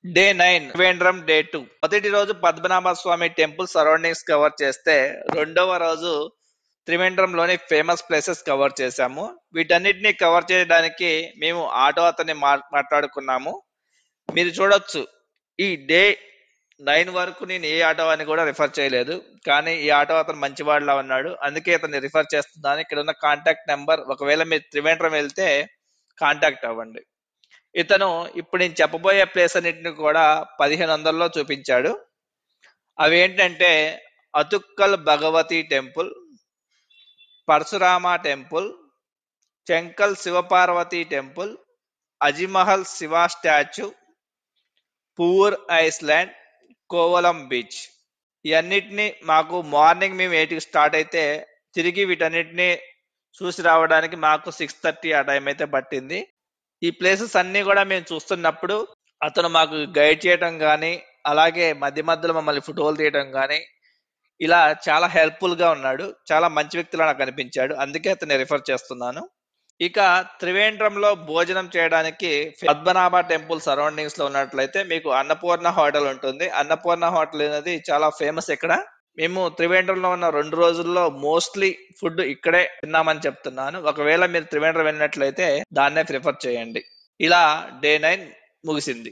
Day 9 Trivandrum day 2. మొదటి రోజు పద్మనాభ స్వామి temple surroundings cover చేస్తే రెండవ రోజు త్రివేంద్రంలోని ఫేమస్ ప్లేసెస్ కవర్ చేశాము. వీటన్నిటిని కవర్ చేయడానికి మేము ఆటో అతన్ని మాట్లాడుకున్నాము. మీరు చూడొచ్చు ఈ డే 9 వరకు నేను ఏ ఆటో అని కూడా రిఫర్ చేయలేదు, కానీ ఈ ఆటో అతను మంచివాడిలా ఉన్నాడు, అందుకే అతన్ని రిఫర్ చేస్తున్నాను. ఇక్కడ ఉన్న కాంటాక్ట్ నెంబర్, ఒకవేళ మీరు త్రివేంద్రం వెళ్తే కాంటాక్ట్ అవ్వండి. ఇతను ఇప్పుడు నేను చెప్పబోయే ప్లేస్ అన్నింటిని కూడా 1500లో చూపించాడు. అవి ఏంటంటే Attukal Bhagavathi temple, Parasurama temple, Chenkal Shivaparvathi temple, Azhimala Shiva statue, Poovar island, Kovalam beach. ఇవన్నిటిని మాకు మార్నింగ్ మేము 8కి స్టార్ట్ అయితే తిరిగి వీటన్నిటిని చూసి రావడానికి మాకు 6:30 ఆ టైం అయితే పట్టింది. ఈ ప్లేసెస్ అన్ని కూడా మేము చూస్తున్నప్పుడు అతను మాకు గైడ్ చేయడం కానీ, అలాగే మధ్య మధ్యలో మమ్మల్ని ఫోటోలు తీయడం కానీ, ఇలా చాలా హెల్ప్ఫుల్ గా ఉన్నాడు. చాలా మంచి వ్యక్తిలా నాకు అనిపించాడు, అందుకే అతన్ని రిఫర్ చేస్తున్నాను. ఇక త్రివేంద్రంలో భోజనం చేయడానికి పద్మనాభ టెంపుల్ సరౌండింగ్స్ లో ఉన్నట్లయితే మీకు అన్నపూర్ణ హోటల్ ఉంటుంది. అన్నపూర్ణ హోటల్ అనేది చాలా ఫేమస్ ఇక్కడ. మేము త్రివేంద్రంలో ఉన్న 2 రోజుల్లో మోస్ట్లీ ఫుడ్ ఇక్కడే తిన్నామని చెప్తున్నాను. ఒకవేళ మీరు త్రివేంద్రం వెళ్ళినట్లయితే దాన్నే ప్రిఫర్ చేయండి. ఇలా డే 9 ముగిసింది.